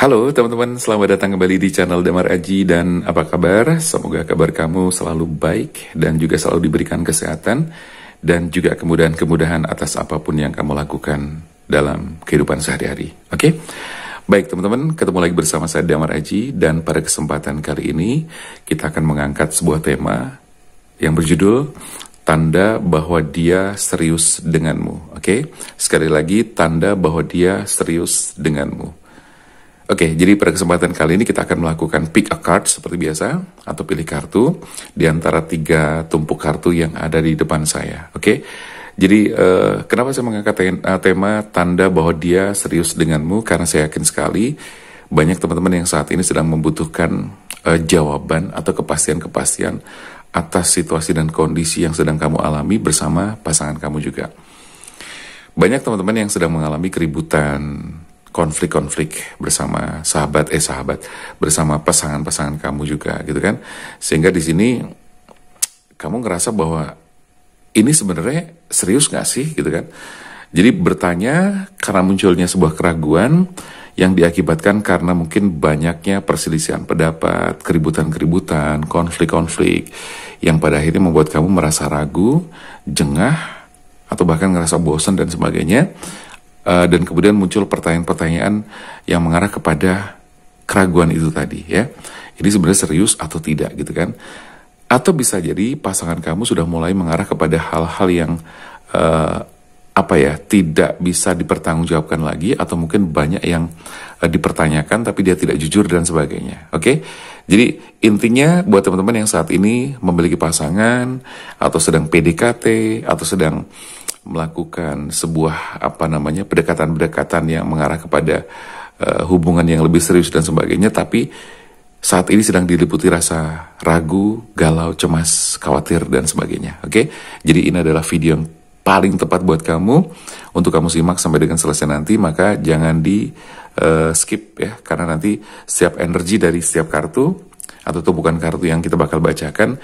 Halo teman-teman, selamat datang kembali di channel Damar Aji dan apa kabar? Semoga kabar kamu selalu baik dan juga selalu diberikan kesehatan dan juga kemudahan-kemudahan atas apapun yang kamu lakukan dalam kehidupan sehari-hari. Oke? Baik teman-teman, ketemu lagi bersama saya Damar Aji dan pada kesempatan kali ini kita akan mengangkat sebuah tema yang berjudul tanda bahwa dia serius denganmu. Oke? Sekali lagi, tanda bahwa dia serius denganmu. Oke, jadi pada kesempatan kali ini kita akan melakukan pick a card seperti biasa, atau pilih kartu di antara 3 tumpuk kartu yang ada di depan saya. Oke, jadi kenapa saya mengangkat tema tanda bahwa dia serius denganmu? Karena saya yakin sekali banyak teman-teman yang saat ini sedang membutuhkan jawaban atau kepastian-kepastian atas situasi dan kondisi yang sedang kamu alami bersama pasangan kamu juga. Banyak teman-teman yang sedang mengalami keributan, konflik-konflik bersama bersama pasangan-pasangan kamu juga gitu kan, sehingga di sini kamu ngerasa bahwa ini sebenarnya serius nggak sih gitu kan. Jadi bertanya karena munculnya sebuah keraguan yang diakibatkan karena mungkin banyaknya perselisihan pendapat, keributan-keributan, konflik-konflik yang pada akhirnya membuat kamu merasa ragu, jengah, atau bahkan ngerasa bosan dan sebagainya. Dan kemudian muncul pertanyaan-pertanyaan yang mengarah kepada keraguan itu tadi ya. Ini sebenarnya serius atau tidak gitu kan. Atau bisa jadi pasangan kamu sudah mulai mengarah kepada hal-hal yang tidak bisa dipertanggungjawabkan lagi, atau mungkin banyak yang dipertanyakan tapi dia tidak jujur dan sebagainya. Oke? Jadi intinya buat teman-teman yang saat ini memiliki pasangan atau sedang PDKT atau sedang melakukan sebuah pendekatan-pendekatan yang mengarah kepada hubungan yang lebih serius dan sebagainya, tapi saat ini sedang diliputi rasa ragu, galau, cemas, khawatir dan sebagainya. Oke? Jadi ini adalah video yang paling tepat buat kamu untuk kamu simak sampai dengan selesai nanti, maka jangan di skip ya, karena nanti setiap energi dari setiap kartu atau tumpukan kartu yang kita bakal bacakan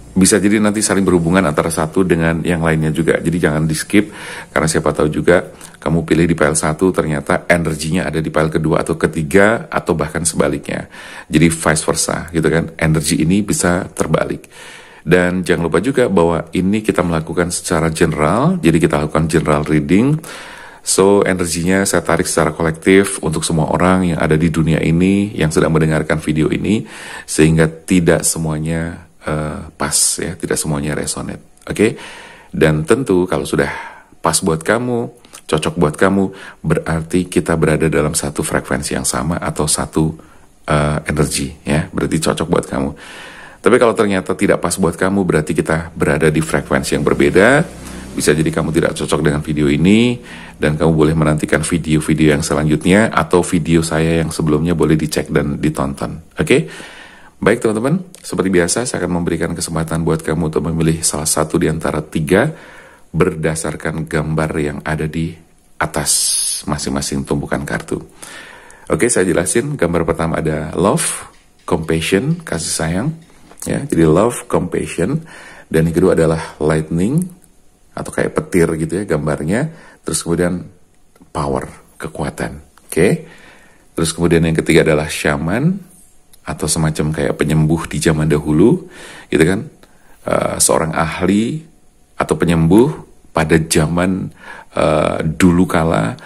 bisa jadi nanti saling berhubungan antara satu dengan yang lainnya juga. Jadi jangan di skip, karena siapa tahu juga kamu pilih di pile 1 ternyata energinya ada di pile kedua atau ketiga, atau bahkan sebaliknya. Jadi vice versa gitu kan, energi ini bisa terbalik. Dan jangan lupa juga bahwa ini kita melakukan secara general, jadi kita lakukan general reading. So energinya saya tarik secara kolektif untuk semua orang yang ada di dunia ini yang sedang mendengarkan video ini, sehingga tidak semuanya pas ya, tidak semuanya resonate. Oke? Dan tentu kalau sudah pas buat kamu, cocok buat kamu, berarti kita berada dalam satu frekuensi yang sama atau satu energi ya, berarti cocok buat kamu. Tapi kalau ternyata tidak pas buat kamu, berarti kita berada di frekuensi yang berbeda. Bisa jadi kamu tidak cocok dengan video ini, dan kamu boleh menantikan video-video yang selanjutnya atau video saya yang sebelumnya boleh dicek dan ditonton. Oke? Baik teman-teman, seperti biasa saya akan memberikan kesempatan buat kamu untuk memilih salah satu di antara 3 berdasarkan gambar yang ada di atas masing-masing tumpukan kartu. Oke, saya jelasin. Gambar pertama ada love, compassion, kasih sayang. Ya, jadi love, compassion. Dan yang kedua adalah lightning, atau kayak petir gitu ya gambarnya. Terus kemudian power, kekuatan. Oke. Terus kemudian yang ketiga adalah shaman, atau semacam kayak penyembuh di zaman dahulu, gitu kan? Seorang ahli atau penyembuh pada zaman dulu kala,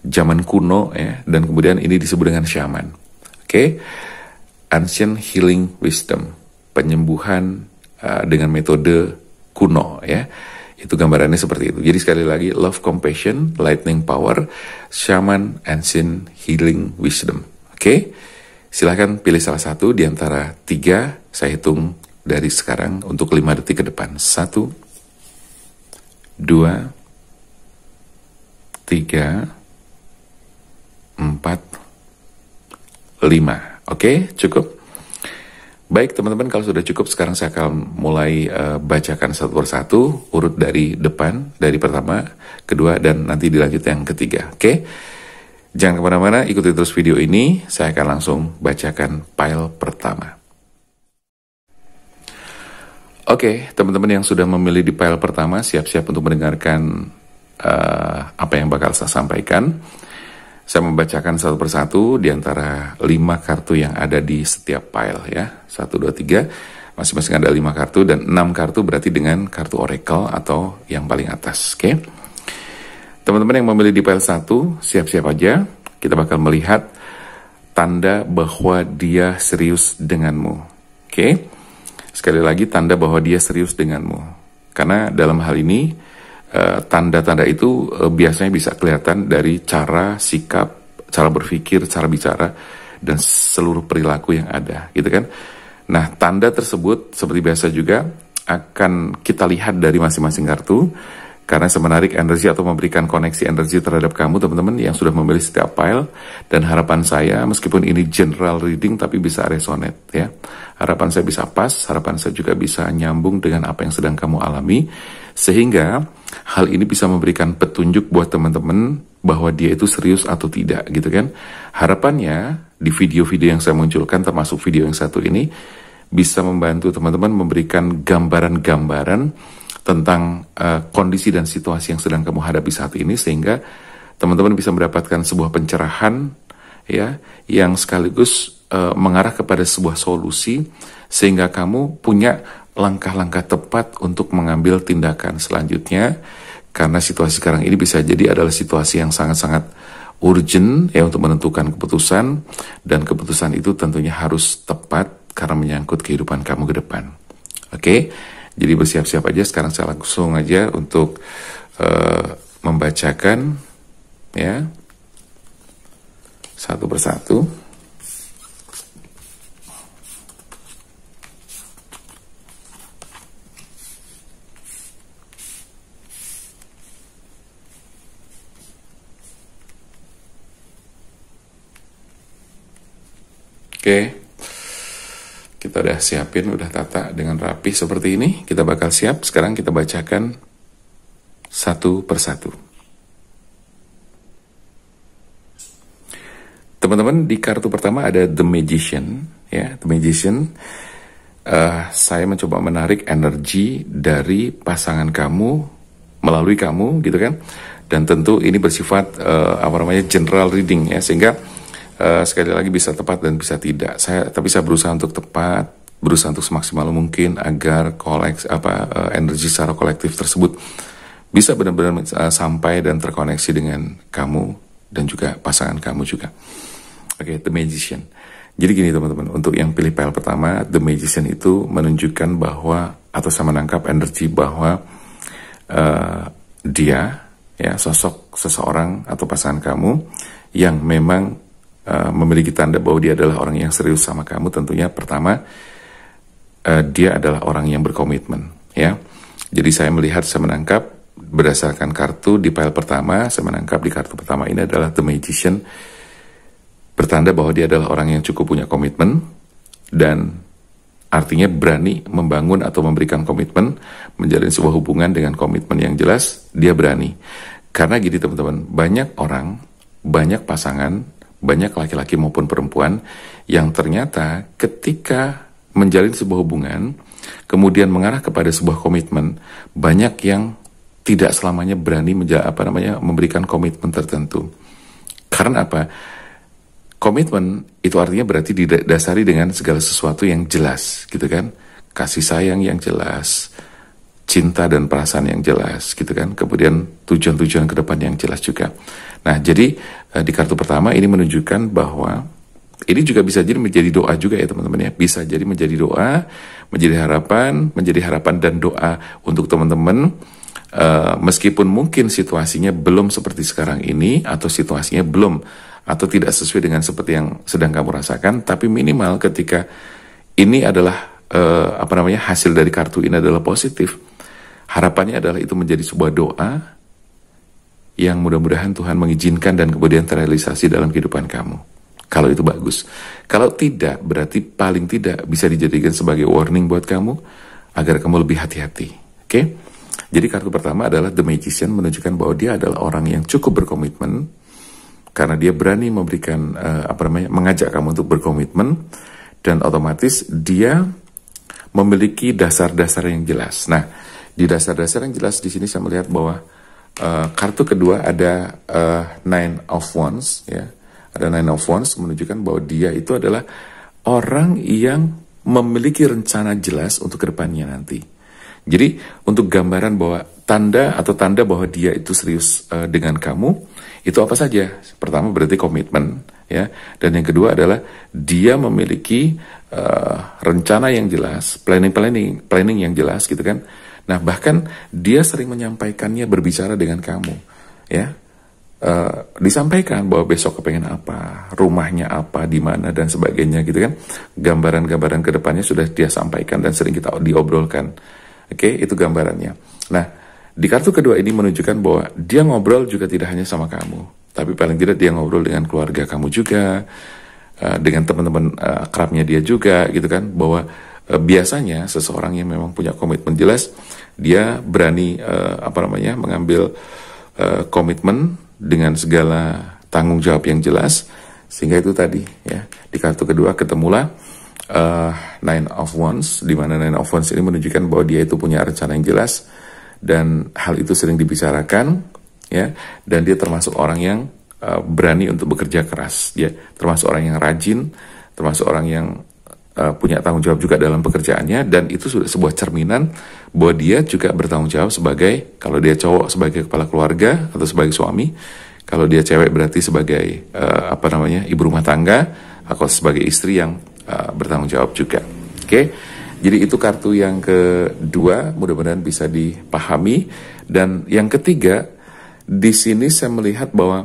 zaman kuno ya. Dan kemudian ini disebut dengan shaman. Oke? Ancient healing wisdom, penyembuhan dengan metode kuno ya. Itu gambarannya seperti itu. Jadi sekali lagi, love, compassion, lightning power, shaman, ancient healing wisdom. Oke? Silahkan pilih salah satu di antara 3. Saya hitung dari sekarang untuk 5 detik ke depan. 1, 2, 3, 4, 5. Oke, cukup? Baik teman-teman, kalau sudah cukup, sekarang saya akan mulai bacakan satu persatu, urut dari depan, dari pertama, kedua, dan nanti dilanjut yang ketiga. Oke? Jangan kemana-mana, ikuti terus video ini. Saya akan langsung bacakan pile pertama. Oke, teman-teman yang sudah memilih di pile pertama, siap-siap untuk mendengarkan apa yang bakal saya sampaikan. Saya membacakan satu persatu di antara 5 kartu yang ada di setiap pile ya. 1, 2, 3, masing-masing ada 5 kartu dan 6 kartu berarti dengan kartu oracle atau yang paling atas. Oke. Teman-teman yang memilih di pile 1, siap-siap aja. Kita bakal melihat tanda bahwa dia serius denganmu. Oke. Sekali lagi, tanda bahwa dia serius denganmu. Karena dalam hal ini, tanda-tanda itu biasanya bisa kelihatan dari cara sikap, cara berpikir, cara bicara, dan seluruh perilaku yang ada, gitu kan. Nah, tanda tersebut seperti biasa juga akan kita lihat dari masing-masing kartu, karena menarik energi atau memberikan koneksi energi terhadap kamu, teman-teman yang sudah memilih setiap pile. Dan harapan saya, meskipun ini general reading, tapi bisa resonate ya. Harapan saya bisa pas, harapan saya juga bisa nyambung dengan apa yang sedang kamu alami, sehingga hal ini bisa memberikan petunjuk buat teman-teman bahwa dia itu serius atau tidak, gitu kan. Harapannya di video-video yang saya munculkan, termasuk video yang satu ini, bisa membantu teman-teman memberikan gambaran-gambaran tentang kondisi dan situasi yang sedang kamu hadapi saat ini, sehingga teman-teman bisa mendapatkan sebuah pencerahan ya, yang sekaligus mengarah kepada sebuah solusi, sehingga kamu punya langkah-langkah tepat untuk mengambil tindakan selanjutnya. Karena situasi sekarang ini bisa jadi adalah situasi yang sangat-sangat urgent ya, untuk menentukan keputusan, dan keputusan itu tentunya harus tepat karena menyangkut kehidupan kamu ke depan. Oke? Jadi bersiap-siap aja. Sekarang saya langsung aja untuk membacakan ya satu persatu. Oke. Kita udah siapin, udah tata dengan rapi seperti ini. Kita bakal siap. Sekarang kita bacakan satu persatu. Teman-teman, di kartu pertama ada The Magician. Ya, The Magician. Saya mencoba menarik energi dari pasangan kamu melalui kamu, gitu kan. Dan tentu ini bersifat general reading ya, sehingga sekali lagi bisa tepat dan bisa tidak. Tapi saya berusaha untuk tepat, berusaha untuk semaksimal mungkin agar energi secara kolektif tersebut bisa benar-benar sampai dan terkoneksi dengan kamu dan juga pasangan kamu juga. Oke, The Magician. Jadi gini teman-teman, untuk yang pilih pile pertama, The Magician itu menunjukkan bahwa, atau saya menangkap energi bahwa dia ya, sosok seseorang atau pasangan kamu yang memang memiliki tanda bahwa dia adalah orang yang serius sama kamu. Tentunya pertama, dia adalah orang yang berkomitmen ya. Jadi saya menangkap berdasarkan kartu di pile pertama, saya menangkap di kartu pertama ini adalah The Magician, bertanda bahwa dia adalah orang yang cukup punya komitmen, dan artinya berani membangun atau memberikan komitmen, menjalin sebuah hubungan dengan komitmen yang jelas. Dia berani. Karena gini teman-teman, banyak orang, banyak pasangan, banyak laki-laki maupun perempuan yang ternyata ketika menjalin sebuah hubungan, kemudian mengarah kepada sebuah komitmen, banyak yang tidak selamanya berani memberikan komitmen tertentu. Karena apa? Komitmen itu artinya berarti didasari dengan segala sesuatu yang jelas, gitu kan? Kasih sayang yang jelas, cinta dan perasaan yang jelas, gitu kan? Kemudian tujuan-tujuan ke depan yang jelas juga. Nah, jadi di kartu pertama ini menunjukkan bahwa ini juga bisa jadi menjadi doa juga ya teman-teman ya. Bisa jadi menjadi doa, menjadi harapan dan doa untuk teman-teman. Meskipun mungkin situasinya belum seperti sekarang ini, atau situasinya belum atau tidak sesuai dengan seperti yang sedang kamu rasakan, tapi minimal ketika ini adalah hasil dari kartu ini adalah positif, harapannya adalah itu menjadi sebuah doa yang mudah-mudahan Tuhan mengizinkan dan kemudian terrealisasi dalam kehidupan kamu. Kalau itu bagus. Kalau tidak, berarti paling tidak bisa dijadikan sebagai warning buat kamu agar kamu lebih hati-hati. Oke? Jadi kartu pertama adalah The Magician, menunjukkan bahwa dia adalah orang yang cukup berkomitmen karena dia berani memberikan mengajak kamu untuk berkomitmen, dan otomatis dia memiliki dasar-dasar yang jelas. Nah, di dasar-dasar yang jelas di sini saya melihat bahwa Kartu kedua ada Nine of Wands, ya. Ada Nine of Wands menunjukkan bahwa dia itu adalah orang yang memiliki rencana jelas untuk kedepannya nanti. Jadi untuk gambaran bahwa tanda bahwa dia itu serius dengan kamu itu apa saja? Pertama berarti komitmen, ya. Dan yang kedua adalah dia memiliki rencana yang jelas, planning yang jelas gitu kan. Nah bahkan dia sering menyampaikannya, berbicara dengan kamu, ya. Disampaikan bahwa besok kepengen apa, rumahnya apa, di mana dan sebagainya gitu kan. Gambaran-gambaran kedepannya sudah dia sampaikan dan sering kita diobrolkan. Oke, itu gambarannya. Nah, di kartu kedua ini menunjukkan bahwa dia ngobrol juga tidak hanya sama kamu, tapi paling tidak dia ngobrol dengan keluarga kamu juga, dengan teman-teman akrabnya dia juga gitu kan. Bahwa biasanya seseorang yang memang punya komitmen jelas, dia berani mengambil komitmen dengan segala tanggung jawab yang jelas. Sehingga itu tadi, ya, di kartu kedua ketemulah Nine of Wands, di mana Nine of Wands ini menunjukkan bahwa dia itu punya rencana yang jelas dan hal itu sering dibicarakan, ya. Dan dia termasuk orang yang berani untuk bekerja keras, dia termasuk orang yang rajin, termasuk orang yang punya tanggung jawab juga dalam pekerjaannya. Dan itu sudah sebuah cerminan bahwa dia juga bertanggung jawab sebagai, kalau dia cowok sebagai kepala keluarga atau sebagai suami, kalau dia cewek berarti sebagai ibu rumah tangga, atau sebagai istri yang bertanggung jawab juga. Oke, jadi itu kartu yang kedua, mudah-mudahan bisa dipahami. Dan yang ketiga, di sini saya melihat bahwa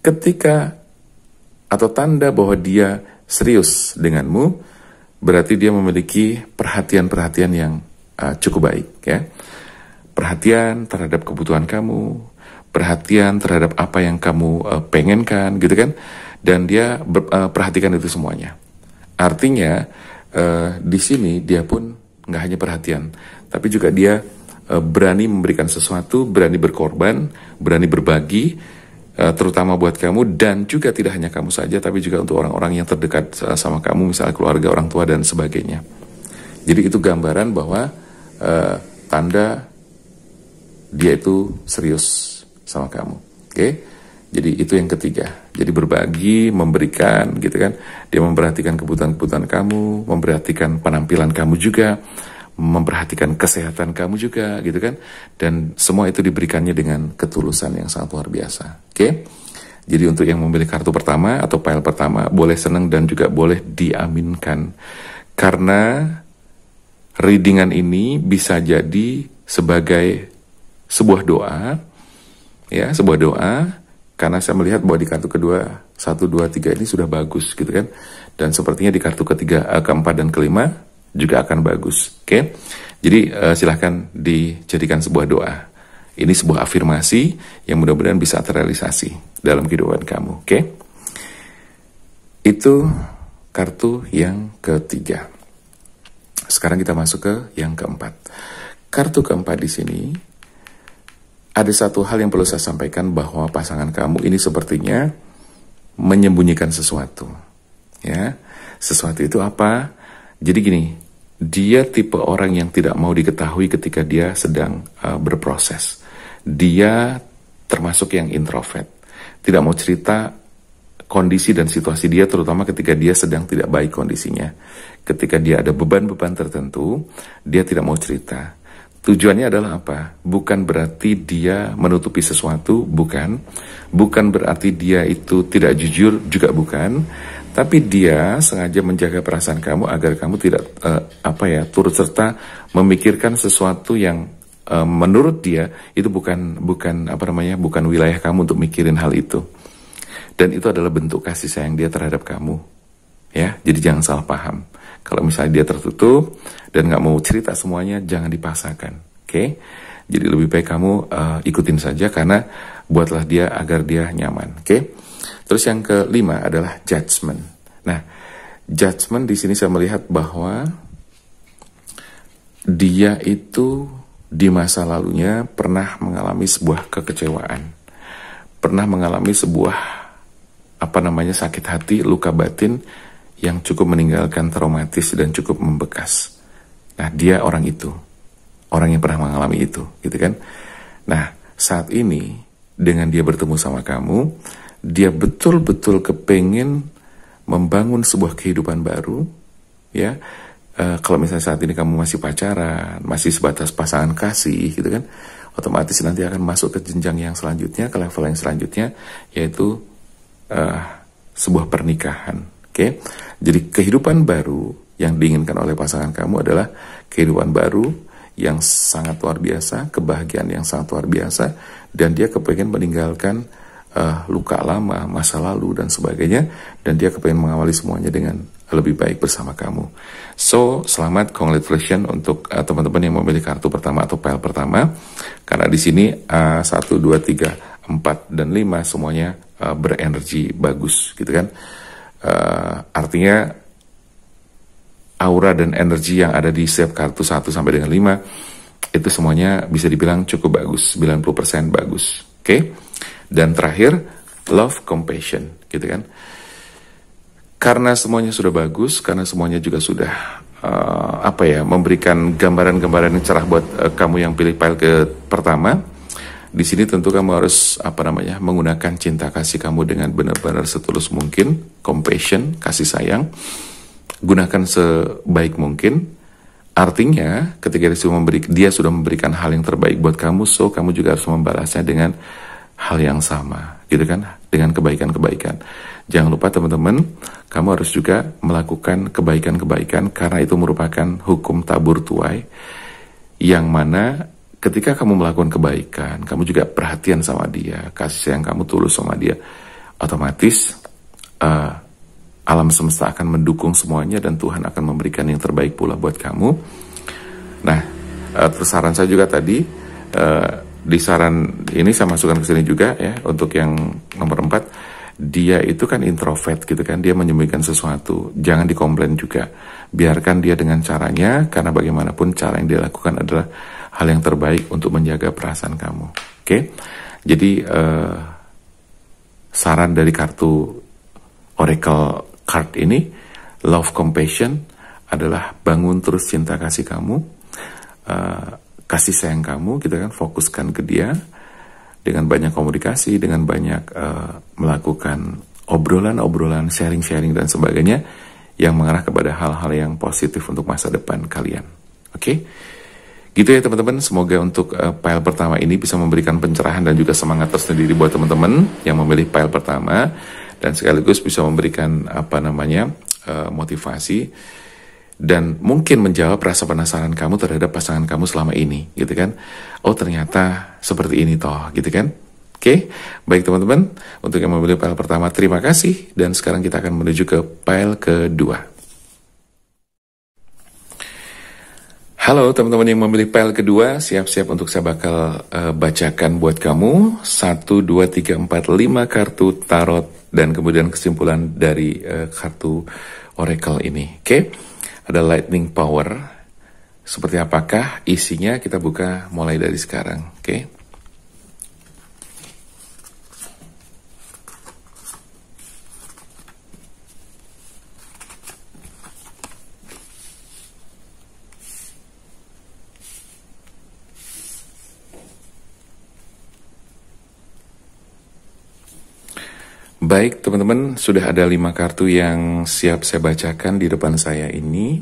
ketika atau tanda bahwa dia serius denganmu, berarti dia memiliki perhatian-perhatian yang cukup baik, ya. Perhatian terhadap kebutuhan kamu, perhatian terhadap apa yang kamu pengenkan, gitu kan. Dan dia perhatikan itu semuanya. Artinya di sini dia pun nggak hanya perhatian, tapi juga dia berani memberikan sesuatu, berani berkorban, berani berbagi, terutama buat kamu, dan juga tidak hanya kamu saja, tapi juga untuk orang-orang yang terdekat sama kamu, misalnya keluarga, orang tua, dan sebagainya. Jadi itu gambaran bahwa tanda dia itu serius sama kamu. Oke? Jadi itu yang ketiga. Jadi berbagi, memberikan gitu kan. Dia memperhatikan kebutuhan-kebutuhan kamu, memperhatikan penampilan kamu juga, memperhatikan kesehatan kamu juga gitu kan. Dan semua itu diberikannya dengan ketulusan yang sangat luar biasa. Oke? Jadi untuk yang memilih kartu pertama atau pile pertama, boleh senang dan juga boleh diaminkan. Karena readingan ini bisa jadi sebagai sebuah doa, ya, sebuah doa. Karena saya melihat bahwa di kartu kedua 1, 2, 3 ini sudah bagus gitu kan. Dan sepertinya di kartu ketiga, keempat, dan kelima juga akan bagus. Oke? Jadi silahkan dijadikan sebuah doa. Ini sebuah afirmasi yang mudah-mudahan bisa terrealisasi dalam kehidupan kamu. Oke? Itu kartu yang ketiga. Sekarang kita masuk ke yang keempat. Kartu keempat di sini, ada satu hal yang perlu saya sampaikan, bahwa pasangan kamu ini sepertinya menyembunyikan sesuatu. Ya, sesuatu itu apa? Jadi gini, dia tipe orang yang tidak mau diketahui ketika dia sedang berproses. Dia termasuk yang introvert, tidak mau cerita kondisi dan situasi dia, terutama ketika dia sedang tidak baik kondisinya. Ketika dia ada beban-beban tertentu, dia tidak mau cerita. Tujuannya adalah apa? Bukan berarti dia menutupi sesuatu, bukan. Bukan berarti dia itu tidak jujur, juga bukan. Tapi dia sengaja menjaga perasaan kamu agar kamu tidak turut serta memikirkan sesuatu yang menurut dia itu bukan wilayah kamu untuk mikirin hal itu. Dan itu adalah bentuk kasih sayang dia terhadap kamu. Ya, jadi jangan salah paham. Kalau misalnya dia tertutup dan nggak mau cerita semuanya, jangan dipaksakan, oke? Jadi lebih baik kamu ikutin saja, karena buatlah dia agar dia nyaman, oke? Terus yang kelima adalah judgment. Nah, judgment di sini saya melihat bahwa dia itu di masa lalunya pernah mengalami sebuah kekecewaan, pernah mengalami sebuah sakit hati, luka batin yang cukup meninggalkan traumatis dan cukup membekas. Nah, dia orang itu, orang yang pernah mengalami itu, gitu kan? Nah, saat ini dengan dia bertemu sama kamu, dia betul-betul kepengen membangun sebuah kehidupan baru, ya. Kalau misalnya saat ini kamu masih pacaran, masih sebatas pasangan kasih, gitu kan, otomatis nanti akan masuk ke jenjang yang selanjutnya, ke level yang selanjutnya, yaitu sebuah pernikahan. Oke, jadi kehidupan baru yang diinginkan oleh pasangan kamu adalah kehidupan baru yang sangat luar biasa, kebahagiaan yang sangat luar biasa, dan dia kepengen meninggalkan luka lama, masa lalu dan sebagainya, dan dia kepengen mengawali semuanya dengan lebih baik bersama kamu. So, selamat, congratulations untuk teman-teman yang memilih kartu pertama atau pile pertama, karena di sini 1, 2, 3, 4, dan 5 semuanya berenergi bagus, gitu kan. Artinya aura dan energi yang ada di setiap kartu 1 sampai dengan 5 itu semuanya bisa dibilang cukup bagus, 90% bagus. Oke? Dan terakhir, love, compassion, gitu kan. Karena semuanya sudah bagus, karena semuanya juga sudah memberikan gambaran-gambaran yang cerah buat kamu yang pilih pile ke pertama. Di sini tentu kamu harus menggunakan cinta kasih kamu dengan benar-benar setulus mungkin, compassion, kasih sayang. Gunakan sebaik mungkin. Artinya ketika dia sudah memberikan hal yang terbaik buat kamu, so kamu juga harus membalasnya dengan hal yang sama, gitu kan, dengan kebaikan-kebaikan. Jangan lupa teman-teman, kamu harus juga melakukan kebaikan-kebaikan, karena itu merupakan hukum tabur tuai, yang mana ketika kamu melakukan kebaikan, kamu juga perhatian sama dia, kasih sayang kamu tulus sama dia, otomatis alam semesta akan mendukung semuanya, dan Tuhan akan memberikan yang terbaik pula buat kamu. Nah, terus saran saya juga tadi, di saran ini saya masukkan ke sini juga ya, untuk yang nomor 4, dia itu kan introvert gitu kan, dia menyembunyikan sesuatu, jangan dikomplain juga, biarkan dia dengan caranya, karena bagaimanapun cara yang dia lakukan adalah hal yang terbaik untuk menjaga perasaan kamu. Oke? Jadi saran dari kartu Oracle card ini, love, compassion, adalah bangun terus cinta kasih kamu, kasih sayang kamu, gitu kan, fokuskan ke dia dengan banyak komunikasi, dengan banyak melakukan obrolan-obrolan, sharing-sharing dan sebagainya yang mengarah kepada hal-hal yang positif untuk masa depan kalian. Oke? Gitu ya teman-teman, semoga untuk pile pertama ini bisa memberikan pencerahan dan juga semangat tersendiri buat teman-teman yang memilih pile pertama, dan sekaligus bisa memberikan motivasi dan mungkin menjawab rasa penasaran kamu terhadap pasangan kamu selama ini, gitu kan. Oh, ternyata seperti ini toh, gitu kan. Oke, baik teman-teman, untuk yang memilih pile pertama terima kasih, dan sekarang kita akan menuju ke pile kedua. Halo teman-teman yang memilih pile kedua, siap-siap untuk saya bakal bacakan buat kamu 1, 2, 3, 4, 5 kartu tarot dan kemudian kesimpulan dari kartu Oracle ini. Oke, ada lightning power. Seperti apakah isinya, kita buka mulai dari sekarang. Oke. Baik teman-teman, sudah ada 5 kartu yang siap saya bacakan di depan saya ini.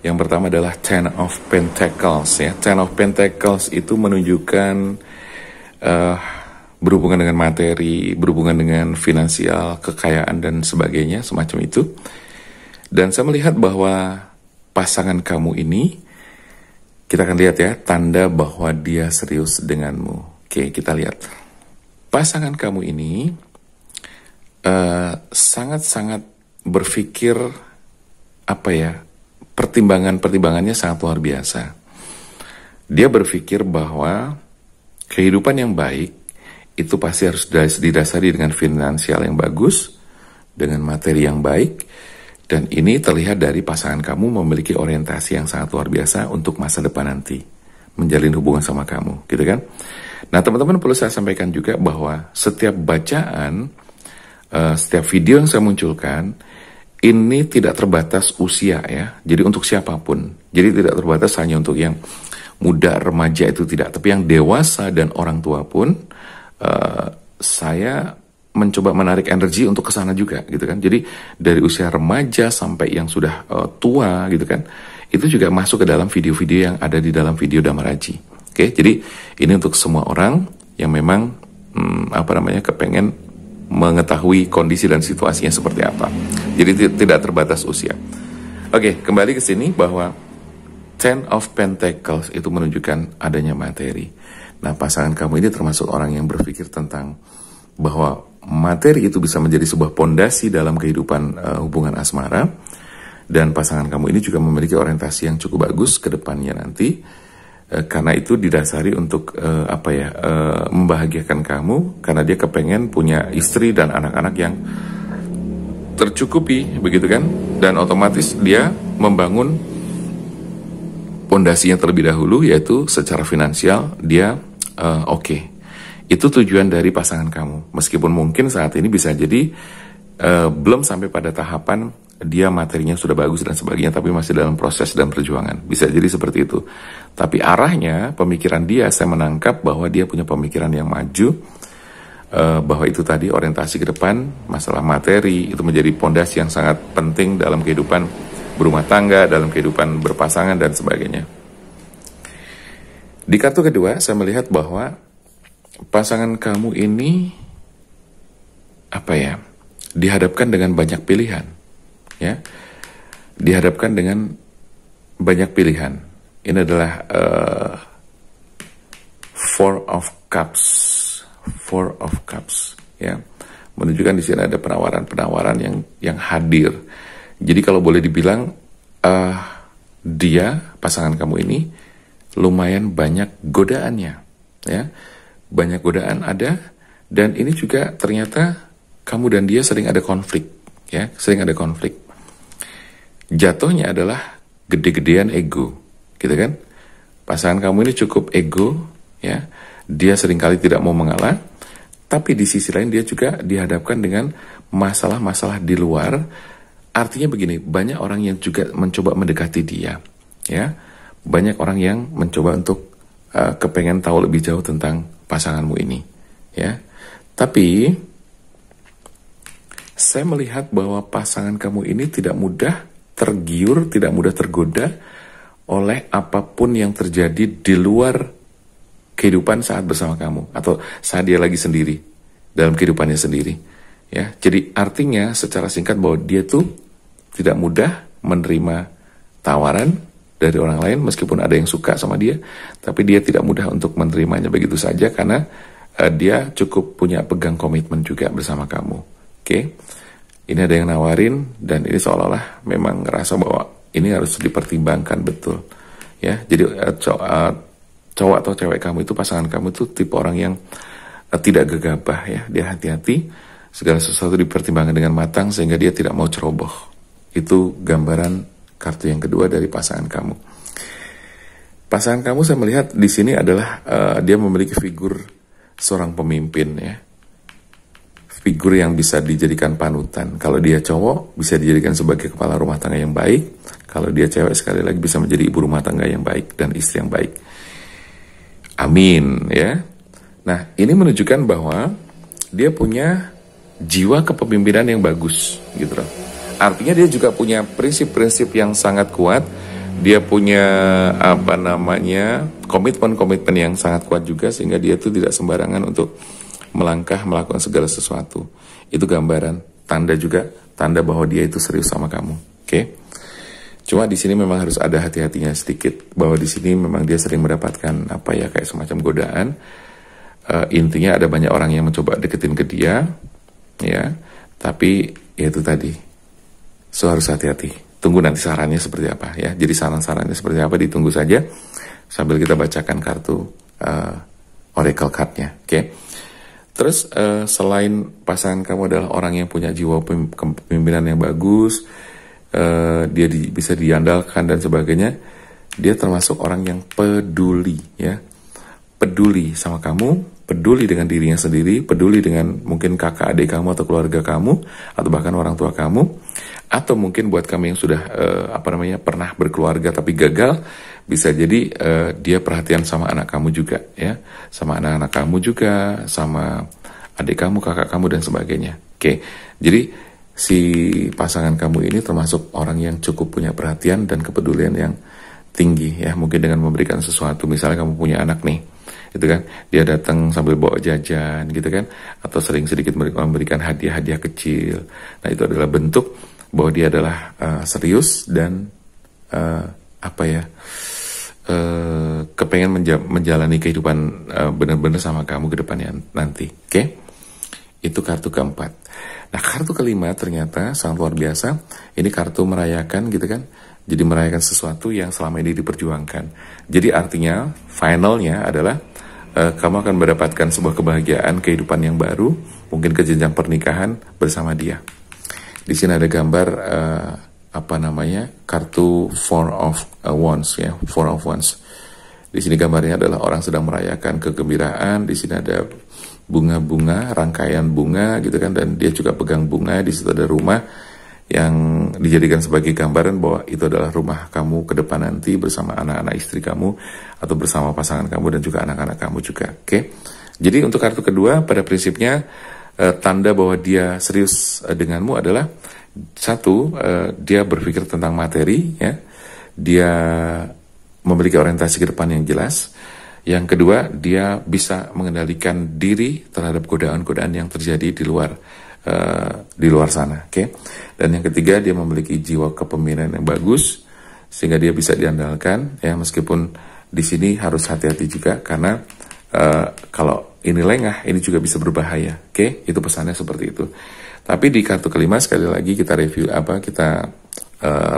Yang pertama adalah Ten of Pentacles ya. Ten of Pentacles itu menunjukkan berhubungan dengan materi, berhubungan dengan finansial, kekayaan dan sebagainya, semacam itu. Dan saya melihat bahwa pasangan kamu ini, kita akan lihat ya, tanda bahwa dia serius denganmu. Oke, kita lihat. Pasangan kamu ini sangat-sangat berpikir pertimbangannya sangat luar biasa. Dia berpikir bahwa kehidupan yang baik itu pasti harus didasari dengan finansial yang bagus, dengan materi yang baik, dan ini terlihat dari pasangan kamu memiliki orientasi yang sangat luar biasa untuk masa depan nanti, menjalin hubungan sama kamu, gitu kan? Nah teman-teman, perlu saya sampaikan juga bahwa setiap bacaan, setiap video yang saya munculkan ini tidak terbatas usia ya. Jadi untuk siapapun. Jadi tidak terbatas hanya untuk yang muda, remaja itu tidak, tapi yang dewasa dan orang tua pun saya mencoba menarik energi untuk ke sana juga gitu kan. Jadi dari usia remaja sampai yang sudah tua gitu kan, itu juga masuk ke dalam video-video yang ada di dalam video Dhamma-Raji. Oke, jadi ini untuk semua orang yang memang kepengen mengetahui kondisi dan situasinya seperti apa. Jadi tidak terbatas usia. Oke, kembali ke sini bahwa Ten of Pentacles itu menunjukkan adanya materi. Nah, pasangan kamu ini termasuk orang yang berpikir tentang bahwa materi itu bisa menjadi sebuah pondasi dalam kehidupan hubungan asmara, dan pasangan kamu ini juga memiliki orientasi yang cukup bagus ke depannya nanti, karena itu didasari untuk membahagiakan kamu, karena dia kepengen punya istri dan anak-anak yang tercukupi, begitu kan, dan otomatis dia membangun pondasinya terlebih dahulu, yaitu secara finansial dia oke. Itu tujuan dari pasangan kamu. Meskipun mungkin saat ini bisa jadi belum sampai pada tahapan dia materinya sudah bagus dan sebagainya, tapi masih dalam proses dan perjuangan. Bisa jadi seperti itu. Tapi arahnya, pemikiran dia, saya menangkap bahwa dia punya pemikiran yang maju, bahwa itu tadi orientasi ke depan, masalah materi, itu menjadi pondasi yang sangat penting dalam kehidupan berumah tangga, dalam kehidupan berpasangan dan sebagainya. Di kartu kedua, saya melihat bahwa pasangan kamu ini dihadapkan dengan banyak pilihan, ya, dihadapkan dengan banyak pilihan. Ini adalah Four of Cups, ya, menunjukkan di sini ada penawaran yang hadir. Jadi kalau boleh dibilang dia, pasangan kamu ini lumayan banyak godaannya, ya. Banyak godaan ada, dan ini juga ternyata kamu dan dia sering ada konflik, ya, sering ada konflik. Jatuhnya adalah gede-gedean ego, gitu kan? Pasangan kamu ini cukup ego, ya. Dia seringkali tidak mau mengalah, tapi di sisi lain dia juga dihadapkan dengan masalah-masalah di luar. Artinya begini, banyak orang yang juga mencoba mendekati dia, ya. Banyak orang yang mencoba untuk kepengen tahu lebih jauh tentang pasanganmu ini, ya. Tapi saya melihat bahwa pasangan kamu ini tidak mudah tergiur, tidak mudah tergoda oleh apapun yang terjadi di luar kehidupan saat bersama kamu atau saat dia lagi sendiri dalam kehidupannya sendiri, ya. Jadi artinya secara singkat bahwa dia tuh tidak mudah menerima tawaran dari orang lain, meskipun ada yang suka sama dia, tapi dia tidak mudah untuk menerimanya begitu saja, karena dia cukup punya pegang komitmen juga bersama kamu. Oke? Ini ada yang nawarin, dan ini seolah-olah memang ngerasa bahwa ini harus dipertimbangkan betul, ya. Jadi cowok atau cewek kamu itu, pasangan kamu itu tipe orang yang tidak gegabah, ya. Dia hati-hati, segala sesuatu dipertimbangkan dengan matang sehingga dia tidak mau ceroboh. Itu gambaran kartu yang kedua dari pasangan kamu. Pasangan kamu saya melihat di sini adalah dia memiliki figur seorang pemimpin, ya. Figur yang bisa dijadikan panutan. Kalau dia cowok bisa dijadikan sebagai kepala rumah tangga yang baik. Kalau dia cewek sekali lagi bisa menjadi ibu rumah tangga yang baik dan istri yang baik. Amin, ya. Nah, ini menunjukkan bahwa dia punya jiwa kepemimpinan yang bagus, gitu loh. Artinya dia juga punya prinsip-prinsip yang sangat kuat. Dia punya komitmen-komitmen yang sangat kuat juga, sehingga dia tuh tidak sembarangan untuk melakukan segala sesuatu. Itu gambaran, tanda bahwa dia itu serius sama kamu. Oke? Cuma di sini memang harus ada hati-hatinya sedikit, bahwa di sini memang dia sering mendapatkan kayak semacam godaan. Intinya ada banyak orang yang mencoba deketin ke dia, ya. Tapi ya itu tadi. So harus hati-hati. Tunggu nanti sarannya seperti apa, ya. Jadi saran-sarannya seperti apa ditunggu saja sambil kita bacakan kartu oracle card-nya. Oke. Terus selain pasangan kamu adalah orang yang punya jiwa kepemimpinan yang bagus, dia bisa diandalkan dan sebagainya, dia termasuk orang yang peduli, ya. Peduli sama kamu, peduli dengan dirinya sendiri, peduli dengan mungkin kakak adik kamu atau keluarga kamu, atau bahkan orang tua kamu, atau mungkin buat kamu yang sudah pernah berkeluarga tapi gagal, Bisa jadi dia perhatian sama anak kamu juga, ya, sama anak-anak kamu juga, sama adik kamu, kakak kamu dan sebagainya. Oke, jadi si pasangan kamu ini termasuk orang yang cukup punya perhatian dan kepedulian yang tinggi, ya. Mungkin dengan memberikan sesuatu, misalnya kamu punya anak nih, gitu kan, dia datang sambil bawa jajan, gitu kan, atau sering sedikit memberikan hadiah-hadiah kecil. Nah, itu adalah bentuk bahwa dia adalah serius dan kepengen menjalani kehidupan benar-benar sama kamu ke depannya nanti. Oke? Itu kartu keempat. Nah, kartu kelima ternyata sangat luar biasa. Ini kartu merayakan, gitu kan. Jadi merayakan sesuatu yang selama ini diperjuangkan. Jadi artinya finalnya adalah kamu akan mendapatkan sebuah kebahagiaan kehidupan yang baru, mungkin ke jenjang pernikahan bersama dia. Di sini ada gambar kartu Four of Wands, ya, Four of Wands. Di sini gambarnya adalah orang sedang merayakan kegembiraan. Di sini ada bunga-bunga, rangkaian bunga, gitu kan, dan dia juga pegang bunga. Di situ ada rumah yang dijadikan sebagai gambaran bahwa itu adalah rumah kamu ke depan nanti bersama anak-anak istri kamu atau bersama pasangan kamu dan juga anak-anak kamu juga. Oke. Jadi untuk kartu kedua pada prinsipnya tanda bahwa dia serius denganmu adalah satu, dia berpikir tentang materi, ya. Dia memiliki orientasi ke depan yang jelas. Yang kedua, dia bisa mengendalikan diri terhadap godaan-godaan yang terjadi di luar sana, oke? Dan yang ketiga, dia memiliki jiwa kepemimpinan yang bagus sehingga dia bisa diandalkan, ya, meskipun di sini harus hati-hati juga karena kalau ini lengah, ini juga bisa berbahaya, oke? Itu pesannya seperti itu. Tapi di kartu kelima sekali lagi kita review kita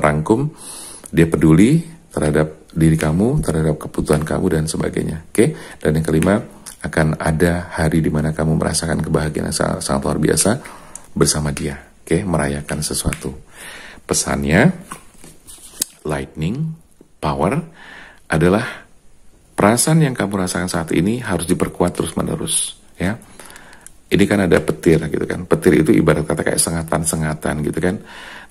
rangkum, dia peduli terhadap diri kamu, terhadap kebutuhan kamu dan sebagainya, oke? Dan yang kelima, akan ada hari di mana kamu merasakan kebahagiaan yang sangat luar biasa bersama dia, oke? Merayakan sesuatu. Pesannya, lightning power adalah perasaan yang kamu rasakan saat ini harus diperkuat terus-menerus, ya. Ini kan ada petir, gitu kan. Petir itu ibarat kata kayak sengatan-sengatan, gitu kan.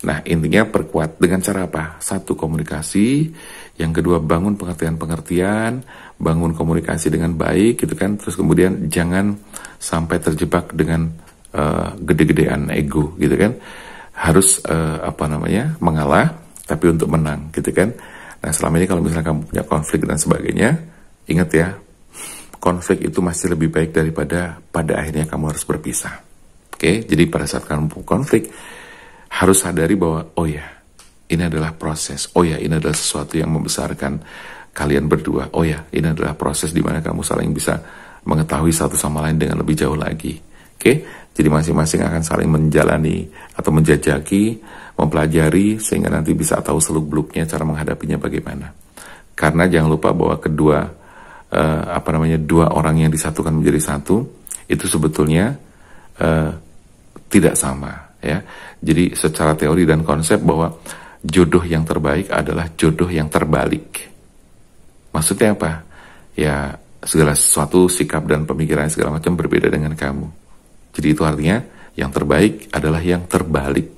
Nah, intinya perkuat dengan cara apa? Satu, komunikasi. Yang kedua, bangun pengertian-pengertian, bangun komunikasi dengan baik, gitu kan. Terus kemudian jangan sampai terjebak dengan gede-gedean ego, gitu kan. Harus mengalah, tapi untuk menang, gitu kan. Nah, selama ini kalau misalnya kamu punya konflik dan sebagainya, ingat ya, konflik itu masih lebih baik daripada pada akhirnya kamu harus berpisah. Oke, jadi pada saat kamu konflik, harus sadari bahwa, oh ya, ini adalah proses. Oh ya, ini adalah sesuatu yang membesarkan kalian berdua. Oh ya, ini adalah proses di mana kamu saling bisa mengetahui satu sama lain dengan lebih jauh lagi. Oke, jadi masing-masing akan saling menjalani atau menjajaki, mempelajari, sehingga nanti bisa tahu seluk-beluknya cara menghadapinya bagaimana. Karena jangan lupa bahwa dua orang yang disatukan menjadi satu itu sebetulnya tidak sama, ya. Jadi secara teori dan konsep bahwa jodoh yang terbaik adalah jodoh yang terbalik. Maksudnya apa? Ya, segala sesuatu, sikap dan pemikiran segala macam berbeda dengan kamu. Jadi itu artinya yang terbaik adalah yang terbalik.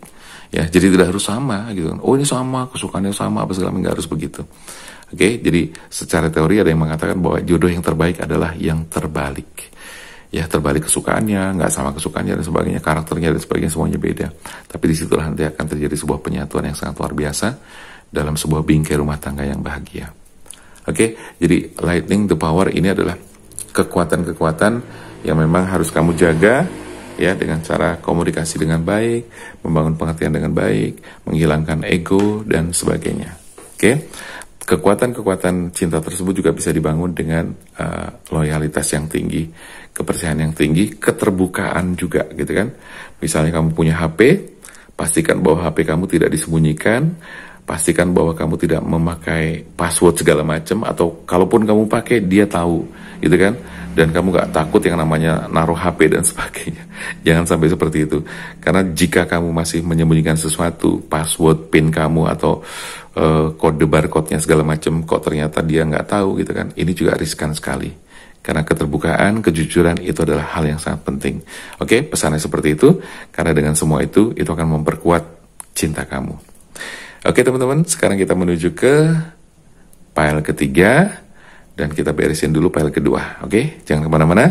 Ya, jadi tidak harus sama gitu. Oh, ini sama, kesukaannya sama, apa segala, nggak harus begitu. Oke, jadi secara teori ada yang mengatakan bahwa jodoh yang terbaik adalah yang terbalik. Ya, terbalik kesukaannya, nggak sama kesukaannya dan sebagainya, karakternya dan sebagainya, semuanya beda. Tapi disitulah nanti akan terjadi sebuah penyatuan yang sangat luar biasa dalam sebuah bingkai rumah tangga yang bahagia. Oke, jadi lightning the power ini adalah kekuatan-kekuatan yang memang harus kamu jaga, ya, dengan cara komunikasi dengan baik, membangun pengertian dengan baik, menghilangkan ego dan sebagainya. Oke. Kekuatan-kekuatan cinta tersebut juga bisa dibangun dengan loyalitas yang tinggi, kepercayaan yang tinggi, keterbukaan juga, gitu kan. Misalnya kamu punya HP, pastikan bahwa HP kamu tidak disembunyikan, pastikan bahwa kamu tidak memakai password segala macam, atau kalaupun kamu pakai dia tahu, gitu kan. Dan kamu gak takut yang namanya naruh HP dan sebagainya. Jangan sampai seperti itu. Karena jika kamu masih menyembunyikan sesuatu, password, PIN kamu, atau kode barcode-nya segala macam, kok ternyata dia nggak tahu, gitu kan. Ini juga riskan sekali. Karena keterbukaan, kejujuran itu adalah hal yang sangat penting. Oke, pesannya seperti itu. Karena dengan semua itu akan memperkuat cinta kamu. Oke teman-teman, sekarang kita menuju ke file ketiga, dan kita beresin dulu file kedua. Oke, jangan kemana-mana,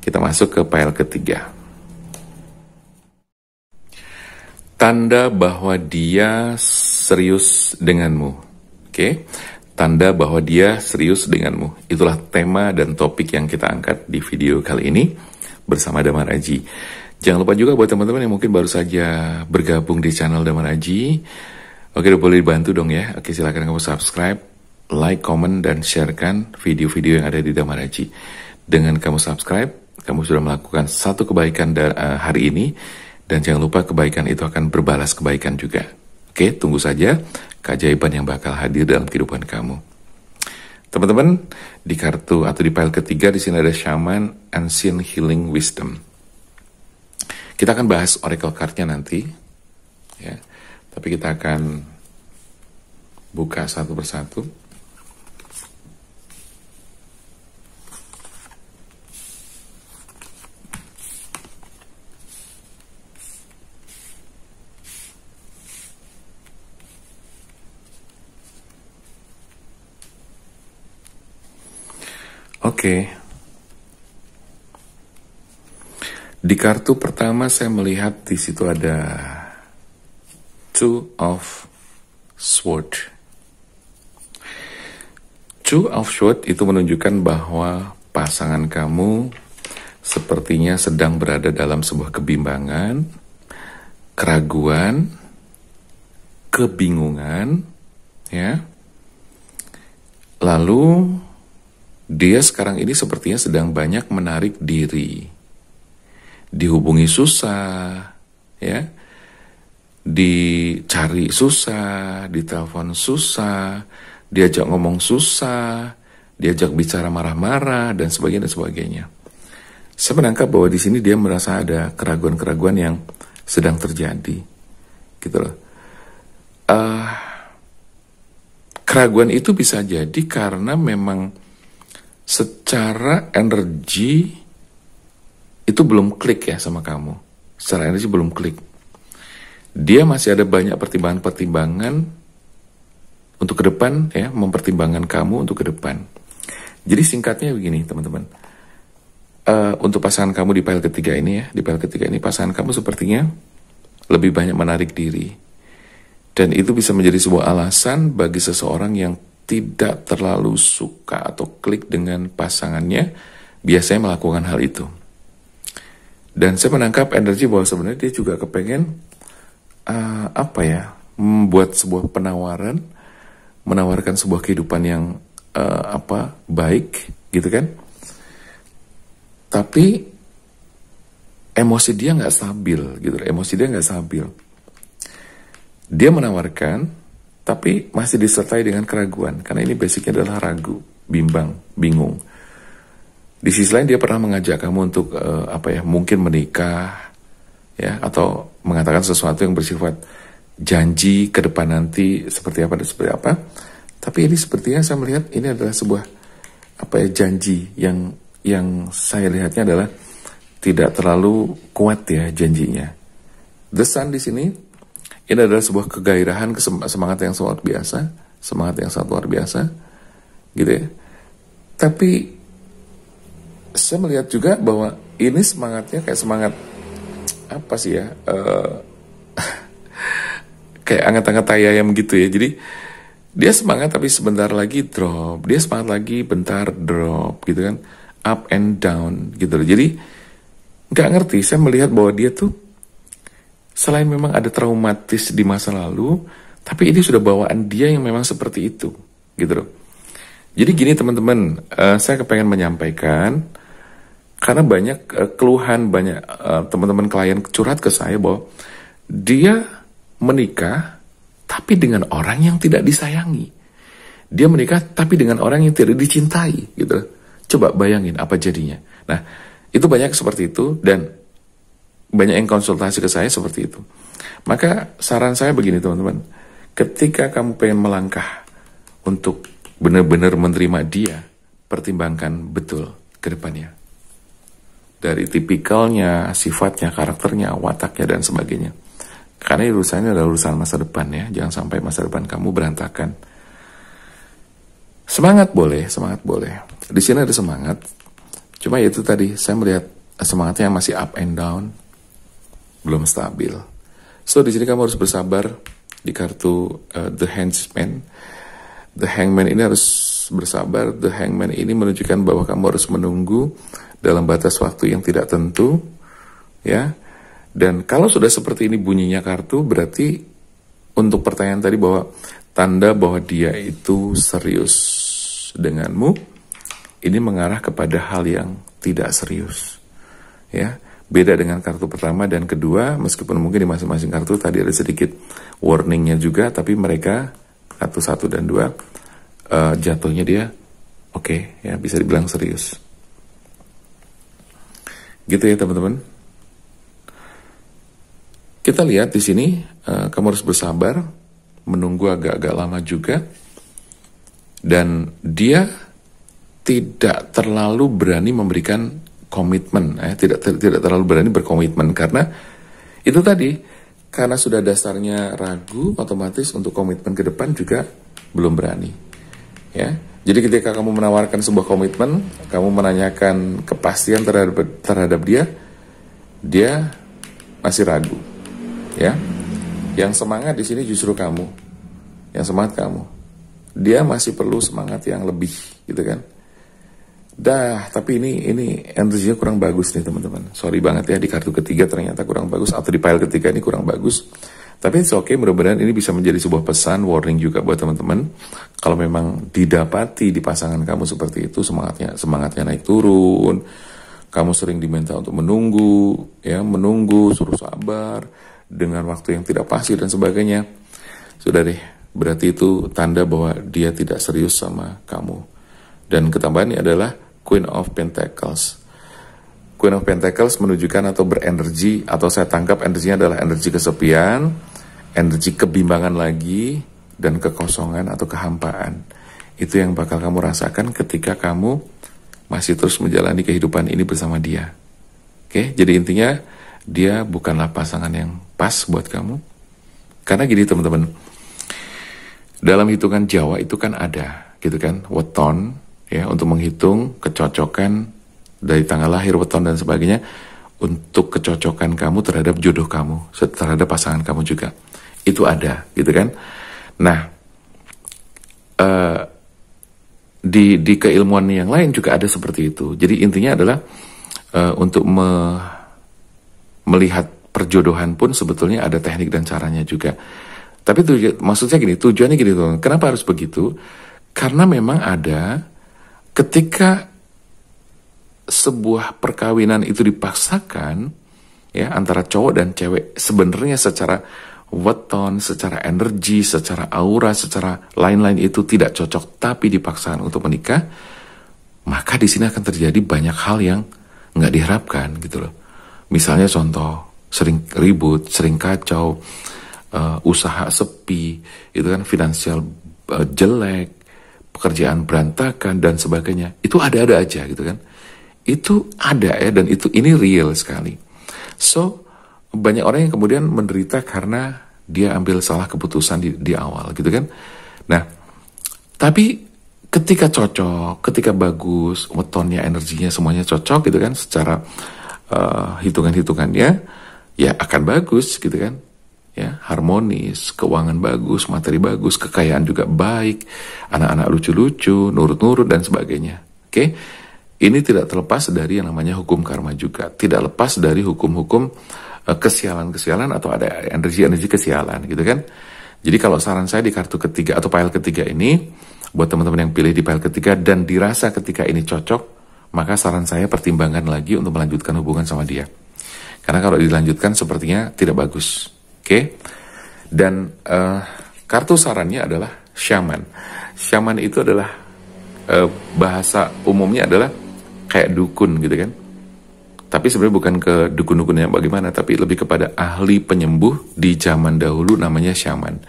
kita masuk ke file ketiga. Tanda bahwa dia serius denganmu. Oke, tanda bahwa dia serius denganmu. Itulah tema dan topik yang kita angkat di video kali ini bersama Damar Aji. Jangan lupa juga buat teman-teman yang mungkin baru saja bergabung di channel Damar Aji. Oke, udah boleh dibantu dong ya. Oke, silakan kamu subscribe, like, comment, dan sharekan video-video yang ada di Damar Aji. Dengan kamu subscribe, kamu sudah melakukan satu kebaikan hari ini, dan jangan lupa kebaikan itu akan berbalas kebaikan juga. Oke, tunggu saja keajaiban yang bakal hadir dalam kehidupan kamu. Teman-teman, di kartu atau di file ketiga di sini ada Shaman Ancient Healing Wisdom. Kita akan bahas oracle card-nya nanti, ya. Tapi kita akan buka satu persatu. Oke. Di kartu pertama saya melihat di situ ada Two of Swords. Two of Swords itu menunjukkan bahwa pasangan kamu sepertinya sedang berada dalam sebuah kebimbangan, keraguan, kebingungan, ya. Lalu dia sekarang ini sepertinya sedang banyak menarik diri. Dihubungi susah, ya. Dicari susah, ditelepon susah, diajak ngomong susah, diajak bicara marah-marah, dan sebagainya dan sebagainya. Saya menangkap bahwa di sini dia merasa ada keraguan-keraguan yang sedang terjadi, gitu loh. Keraguan itu bisa jadi karena memang secara energi itu belum klik ya sama kamu. Secara energi belum klik. Dia masih ada banyak pertimbangan-pertimbangan untuk ke depan, ya, mempertimbangkan kamu untuk ke depan. Jadi singkatnya begini, teman-teman. Untuk pasangan kamu di file ketiga ini ya, di file ketiga ini pasangan kamu sepertinya lebih banyak menarik diri. Dan itu bisa menjadi sebuah alasan bagi seseorang yang tidak terlalu suka atau klik dengan pasangannya, biasanya melakukan hal itu. Dan saya menangkap energi bahwa sebenarnya dia juga kepengen membuat sebuah penawaran, menawarkan sebuah kehidupan yang baik, gitu kan? Tapi emosi dia nggak stabil, gitu. Emosi dia nggak stabil. Dia menawarkan, tapi masih disertai dengan keraguan, karena ini basicnya adalah ragu, bimbang, bingung. Di sisi lain dia pernah mengajak kamu untuk mungkin menikah, ya, atau mengatakan sesuatu yang bersifat janji ke depan nanti seperti apa dan seperti apa. Tapi ini sepertinya saya melihat ini adalah sebuah janji yang saya lihatnya adalah tidak terlalu kuat ya janjinya. The Sun di sini ini adalah sebuah kegairahan, semangat yang sangat luar biasa, gitu ya. Tapi saya melihat juga bahwa ini semangatnya kayak semangat apa sih ya, kayak anget-anget tai ayam gitu ya. Jadi dia semangat tapi sebentar lagi drop, dia semangat lagi bentar drop, gitu kan, up and down gitu loh. Jadi nggak ngerti, saya melihat bahwa dia tuh selain memang ada traumatis di masa lalu, tapi ini sudah bawaan dia yang memang seperti itu, gitu loh. Jadi gini teman-teman, saya kepengen menyampaikan, karena banyak keluhan, banyak teman-teman klien curhat ke saya bahwa dia menikah tapi dengan orang yang tidak disayangi. Dia menikah tapi dengan orang yang tidak dicintai, gitu loh. Coba bayangin apa jadinya. Nah, itu banyak seperti itu, dan banyak yang konsultasi ke saya seperti itu. Maka saran saya begini teman-teman, ketika kamu pengen melangkah untuk benar-benar menerima dia, pertimbangkan betul ke depannya. Dari tipikalnya, sifatnya, karakternya, wataknya, dan sebagainya. Karena urusannya adalah urusan masa depan ya, jangan sampai masa depan kamu berantakan. Semangat boleh, semangat boleh. Di sini ada semangat. Cuma itu tadi saya melihat semangatnya masih up and down, belum stabil. So di sini kamu harus bersabar di kartu The Hangman. The Hangman ini harus bersabar. The Hangman ini menunjukkan bahwa kamu harus menunggu dalam batas waktu yang tidak tentu, ya. Dan kalau sudah seperti ini bunyinya kartu, berarti untuk pertanyaan tadi bahwa tanda bahwa dia itu serius denganmu, ini mengarah kepada hal yang tidak serius, ya. Beda dengan kartu pertama dan kedua, meskipun mungkin di masing-masing kartu tadi ada sedikit warningnya juga, tapi mereka kartu 1 dan 2 jatuhnya dia oke, ya, bisa dibilang serius. Gitu ya teman-teman. Kita lihat di sini kamu harus bersabar, menunggu agak-agak lama juga, dan dia tidak terlalu berani memberikan komitmen, tidak terlalu berani berkomitmen, karena itu tadi, karena sudah dasarnya ragu, otomatis untuk komitmen ke depan juga belum berani, ya. Jadi ketika kamu menawarkan sebuah komitmen, kamu menanyakan kepastian terhadap dia masih ragu, ya. Yang semangat di sini justru kamu, yang semangat kamu. Dia masih perlu semangat yang lebih, gitu kan. Tapi ini energinya kurang bagus nih teman-teman. Sorry banget ya, di kartu ketiga ternyata kurang bagus, atau di pile ketiga ini kurang bagus. Tapi it's okay, mudah-mudahan ini bisa menjadi sebuah pesan, warning juga buat teman-teman. Kalau memang didapati di pasangan kamu seperti itu, semangatnya naik turun, kamu sering diminta untuk menunggu, ya, suruh sabar, dengan waktu yang tidak pasti dan sebagainya. Sudah deh, berarti itu tanda bahwa dia tidak serius sama kamu. Dan ketambahannya adalah Queen of Pentacles. Queen of Pentacles menunjukkan atau berenergi, atau saya tangkap energinya adalah energi kesepian, energi kebimbangan lagi, dan kekosongan atau kehampaan. Itu yang bakal kamu rasakan ketika kamu masih terus menjalani kehidupan ini bersama dia. Oke, jadi intinya dia bukanlah pasangan yang pas buat kamu. Karena gini teman-teman, dalam hitungan Jawa itu kan ada, gitu kan, weton, ya, untuk menghitung kecocokan dari tanggal lahir, weton dan sebagainya, untuk kecocokan kamu terhadap jodoh kamu, terhadap pasangan kamu juga. Itu ada, gitu kan. Nah, di keilmuan yang lain juga ada seperti itu. Jadi intinya adalah untuk melihat perjodohan pun sebetulnya ada teknik dan caranya juga. Tapi maksudnya gini, tujuannya gini tuh. Kenapa harus begitu? Karena memang ada ketika sebuah perkawinan itu dipaksakan, ya, antara cowok dan cewek, sebenarnya secara weton, secara energi, secara aura, secara lain-lain itu tidak cocok, tapi dipaksakan untuk menikah, maka di sini akan terjadi banyak hal yang nggak diharapkan, gitu loh. Misalnya contoh, sering ribut, sering kacau, usaha sepi, itu kan, finansial jelek, pekerjaan berantakan dan sebagainya. Itu ada-ada aja, gitu kan. Itu ada ya, dan ini real sekali. So, banyak orang yang kemudian menderita karena dia ambil salah keputusan di awal, gitu kan. Nah, tapi ketika cocok, ketika bagus, wetonnya, energinya semuanya cocok, gitu kan, secara hitungan-hitungannya ya akan bagus, gitu kan. Ya, harmonis, keuangan bagus, materi bagus, kekayaan juga baik, anak-anak lucu-lucu, nurut-nurut dan sebagainya. Oke, ini tidak terlepas dari yang namanya hukum karma juga, tidak lepas dari hukum-hukum kesialan-kesialan atau ada energi-energi kesialan, gitu kan. Jadi kalau saran saya di kartu ketiga atau pile ketiga ini, buat teman-teman yang pilih di pile ketiga dan dirasa ketika ini cocok, maka saran saya pertimbangkan lagi untuk melanjutkan hubungan sama dia. Karena kalau dilanjutkan sepertinya tidak bagus. Oke, dan kartu sarannya adalah shaman. Shaman itu adalah bahasa umumnya adalah kayak dukun, gitu kan. Tapi sebenarnya bukan ke dukun-dukun yang bagaimana, tapi lebih kepada ahli penyembuh di zaman dahulu, namanya shaman.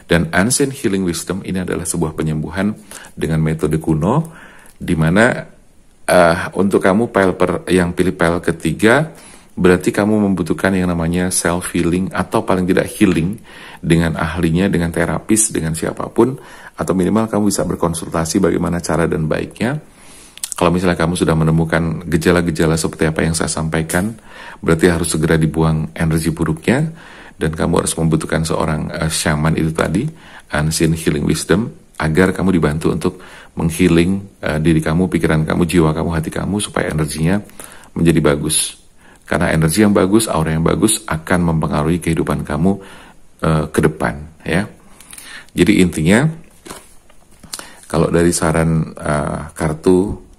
Dan Ancient Healing Wisdom ini adalah sebuah penyembuhan dengan metode kuno, di mana untuk kamu yang pilih pile ketiga, berarti kamu membutuhkan yang namanya self-healing, atau paling tidak healing dengan ahlinya, dengan terapis, dengan siapapun, Atau minimal kamu bisa berkonsultasi bagaimana cara dan baiknya. Kalau misalnya kamu sudah menemukan gejala-gejala seperti apa yang saya sampaikan, berarti harus segera dibuang energi buruknya, dan kamu harus membutuhkan seorang shaman itu tadi, unseen healing wisdom, agar kamu dibantu untuk menghealing diri kamu, pikiran kamu, jiwa kamu, hati kamu, supaya energinya menjadi bagus. Karena energi yang bagus, aura yang bagus akan mempengaruhi kehidupan kamu ke depan, ya. Jadi intinya, kalau dari saran kartu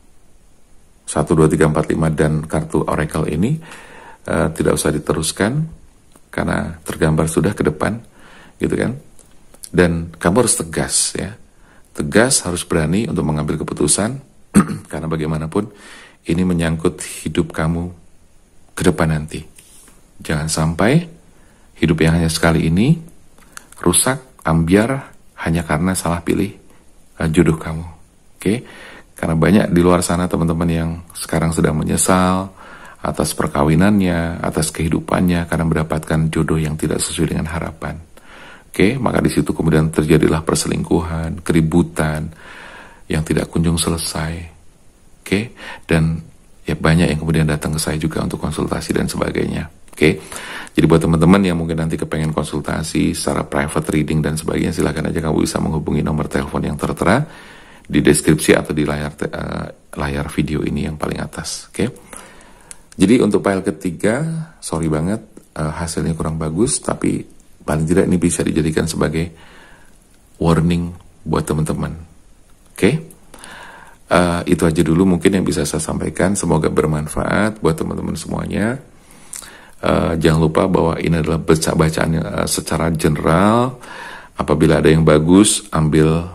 1, 2, 3, 4, 5 dan kartu oracle ini tidak usah diteruskan karena tergambar sudah ke depan, gitu kan. Dan kamu harus tegas, ya. Tegas, harus berani untuk mengambil keputusan karena bagaimanapun ini menyangkut hidup kamu ke depan nanti. Jangan sampai hidup yang hanya sekali ini rusak, ambiar hanya karena salah pilih jodoh kamu. Oke? Karena banyak di luar sana teman-teman yang sekarang sedang menyesal atas perkawinannya, atas kehidupannya karena mendapatkan jodoh yang tidak sesuai dengan harapan. Oke, maka di situ kemudian terjadilah perselingkuhan, keributan yang tidak kunjung selesai. Oke, dan ya banyak yang kemudian datang ke saya juga untuk konsultasi dan sebagainya. Oke, jadi buat teman-teman yang mungkin nanti kepengen konsultasi secara private reading dan sebagainya, silakan aja kamu bisa menghubungi nomor telepon yang tertera di deskripsi atau di layar video ini yang paling atas. Oke, jadi untuk file ketiga, sorry banget hasilnya kurang bagus, tapi paling tidak ini bisa dijadikan sebagai warning buat teman-teman. Oke, itu aja dulu mungkin yang bisa saya sampaikan. Semoga bermanfaat buat teman-teman semuanya. Jangan lupa bahwa ini adalah bacaan secara general. Apabila ada yang bagus, ambil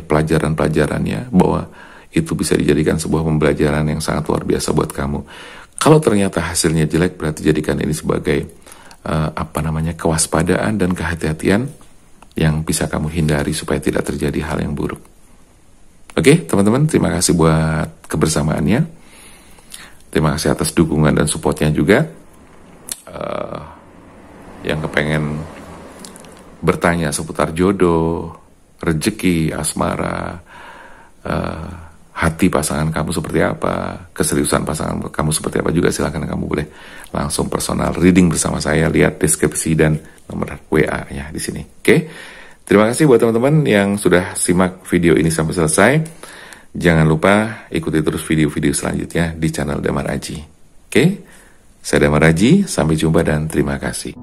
pelajaran-pelajarannya, bahwa itu bisa dijadikan sebuah pembelajaran yang sangat luar biasa buat kamu. Kalau ternyata hasilnya jelek, berarti jadikan ini sebagai kewaspadaan dan kehati-hatian yang bisa kamu hindari supaya tidak terjadi hal yang buruk. Oke, teman-teman, terima kasih buat kebersamaannya. Terima kasih atas dukungan dan supportnya juga. Yang kepengen bertanya seputar jodoh, rezeki, asmara, hati pasangan kamu seperti apa, keseriusan pasangan kamu seperti apa, juga silakan kamu boleh langsung personal reading bersama saya. Lihat deskripsi dan nomor WA-nya di sini. Oke, terima kasih buat teman-teman yang sudah simak video ini sampai selesai. Jangan lupa ikuti terus video-video selanjutnya di channel Damar Aji. Oke, saya Damar Aji, sampai jumpa dan terima kasih.